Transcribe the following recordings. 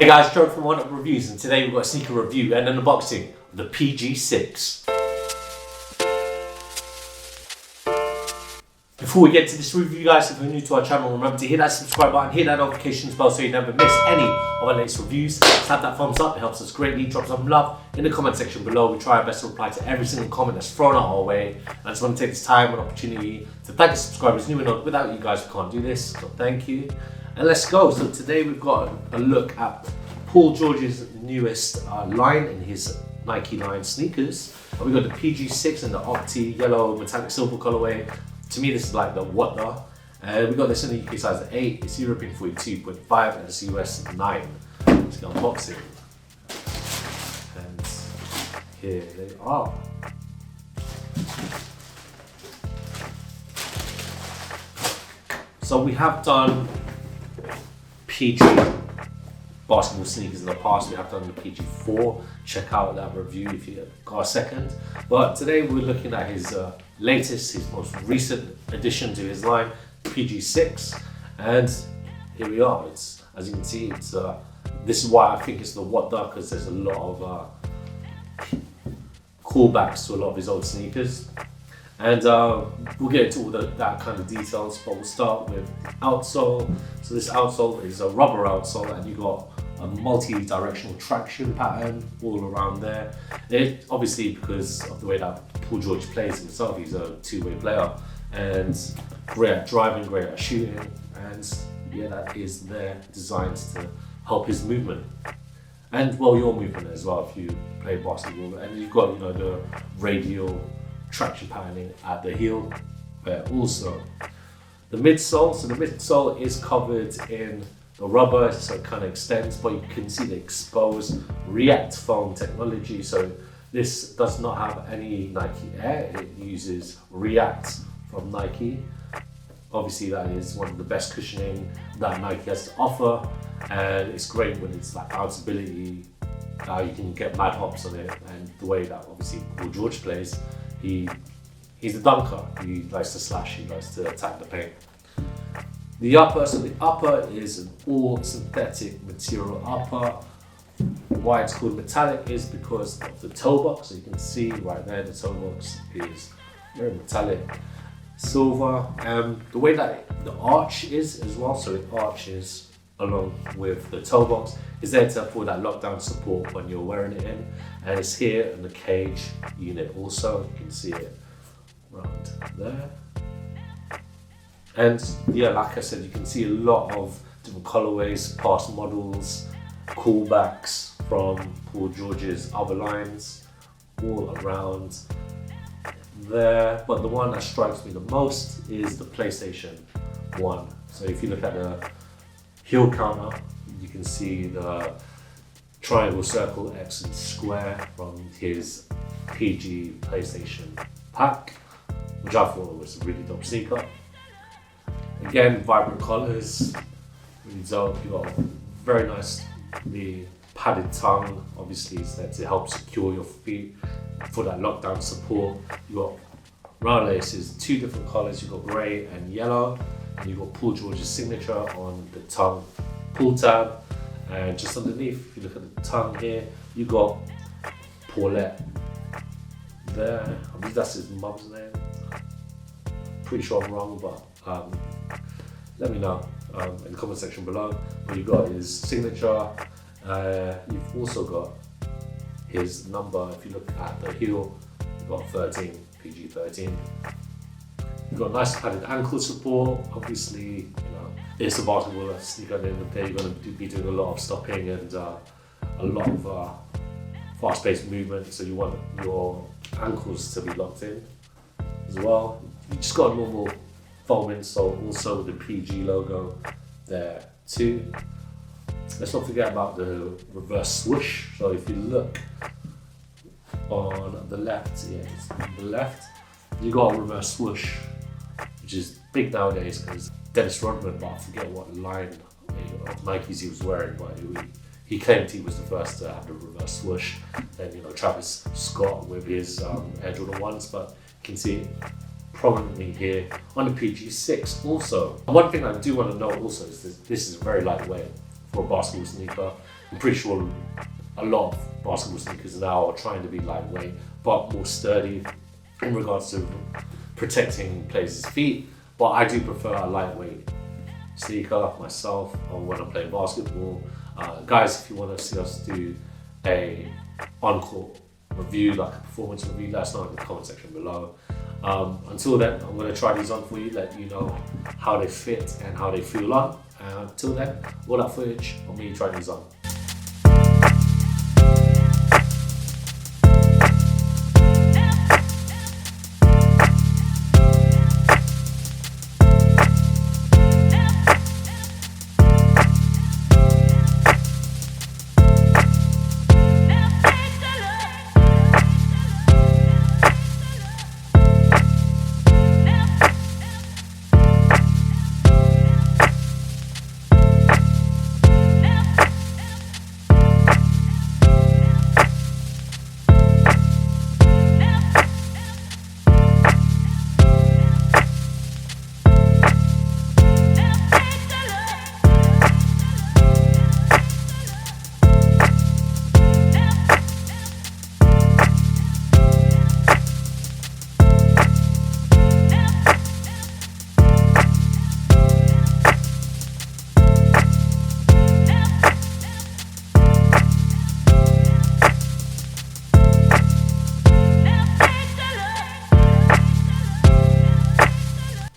Hey guys, Gerald from Oneupreviewz, and today we've got a sneaker review and an unboxing of the PG6. Before we get to this review, guys, if you're new to our channel, remember to hit that subscribe button, hit that notifications bell so you never miss any of our latest reviews. Slap that thumbs up, it helps us greatly. Drop some love in the comment section below. We try our best to reply to every single comment that's thrown our way. And I just want to take this time and opportunity to thank the subscribers new and old. Without you guys, we can't do this, so thank you. And let's go. So today we've got a look at Paul George's newest line in his Nike line sneakers. We've got the PG6 and the Opti yellow metallic silver colorway. To me, this is like the what the. And we got this in the UK size 8, it's European 42.5 and it's US 9. Let's get unboxing. And here they are. So we have done PG basketball sneakers in the past. We have done the PG4. Check out that review if you got a second. But today we're looking at his latest, his most recent addition to his line, PG6. And here we are. It's, as you can see, it's this is why I think it's the what the, because there's a lot of callbacks to a lot of his old sneakers. And we'll get into all that kind of details, but we'll start with the outsole. So this outsole is a rubber outsole, and you got a multi-directional traction pattern all around there. It obviously, because of the way that Paul George plays himself, he's a two-way player and great at driving, great at shooting, and yeah, that is there designed to help his movement. And well, your movement as well if you play basketball. And you've got, you know, the radial traction patterning at the heel there also. The midsole, so the midsole is covered in the rubber, so it kind of extends, but you can see the exposed React foam technology. So this does not have any Nike Air, it uses React from Nike. Obviously that is one of the best cushioning that Nike has to offer, and it's great when it's like bounceability. You can get mad hops on it, and the way that obviously Paul George plays, he's a dunker. He likes to slash, he likes to attack the paint. The upper, so the upper is an all synthetic material upper. Why it's called metallic is because of the toe box. So you can see right there, the toe box is very metallic silver. The way that the arch is as well, so it arches along with the toe box, is there to for that lockdown support when you're wearing it in. And it's here in the cage unit also, you can see it around there. And yeah, like I said, you can see a lot of different colorways, past models, callbacks from Paul George's other lines all around there. But the one that strikes me the most is the PlayStation 1. So if you look at the heel counter, you can see the triangle, circle, X and square from his PG PlayStation pack, which I thought was a really dope sneaker. Again, vibrant colours, really dope. You got a very nicely padded tongue. Obviously, it's there to help secure your feet for that lockdown support. You got round laces, two different colours. You got grey and yellow, and you got Paul George's signature on the tongue pull tab. And just underneath, if you look at the tongue here, you got Paulette there. I believe that's his mum's name. Pretty sure I'm wrong, but let me know in the comment section below. What you got his signature. You've also got his number. If you look at the heel, you've got 13, PG13. You've got nice padded ankle support. Obviously, you know, it's a basketball sneaker at the end of the day. You're going to be doing a lot of stopping and a lot of fast-paced movement, so you want your ankles to be locked in as well. You just got a normal foam insole, also with the PG logo there too. Let's not forget about the reverse swoosh. So if you look on the left, yeah, it's on the left, you got a reverse swoosh, which is big nowadays because Dennis Rodman, but I forget what line of Nikes he was wearing, but he claimed he was the first to have the reverse swoosh. Then, you know, Travis Scott with his Air Jordan 1s, but you can see it prominently here on the PG6 also. One thing I do want to note also is this is very lightweight for a basketball sneaker. I'm pretty sure a lot of basketball sneakers now are trying to be lightweight but more sturdy in regards to protecting players' feet. But I do prefer a lightweight sneaker myself when I'm playing basketball. Guys, if you want to see us do a on-court review, like a performance review, let us know in the comment section below. Until then, I'm going to try these on for you, let you know how they fit and how they feel on. Until then, all that footage on me trying these on.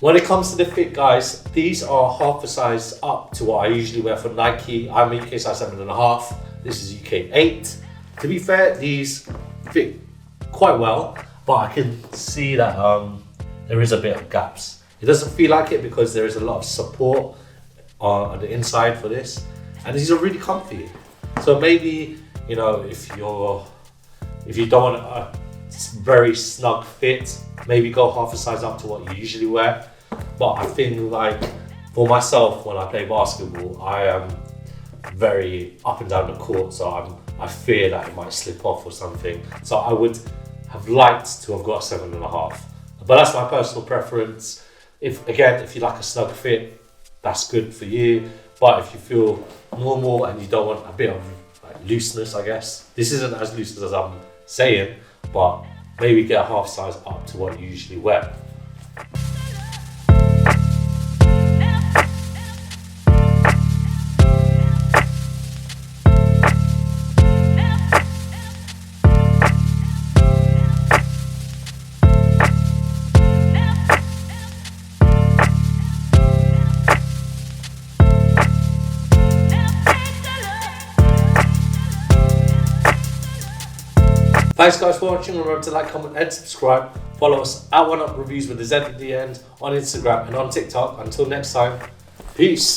When it comes to the fit, guys, these are half a size up to what I usually wear for Nike. I'm UK size 7.5. This is UK 8. To be fair, these fit quite well, but I can see that there is a bit of gaps. It doesn't feel like it because there is a lot of support on the inside for this, and these are really comfy. So maybe, you know, if you don't want a very snug fit, maybe go half a size up to what you usually wear. But I feel like for myself, when I play basketball, I am very up and down the court, so I fear that it might slip off or something. So I would have liked to have got a 7.5, but that's my personal preference. If you like a snug fit, that's good for you. But if you feel normal and you don't want a bit of like looseness, I guess this isn't as loose as I'm saying, but maybe get a half size up to what you usually wear. Thanks guys for watching. Remember to like, comment and subscribe. Follow us at Oneupreviewz with the Z at the end on Instagram and on TikTok. Until next time, peace.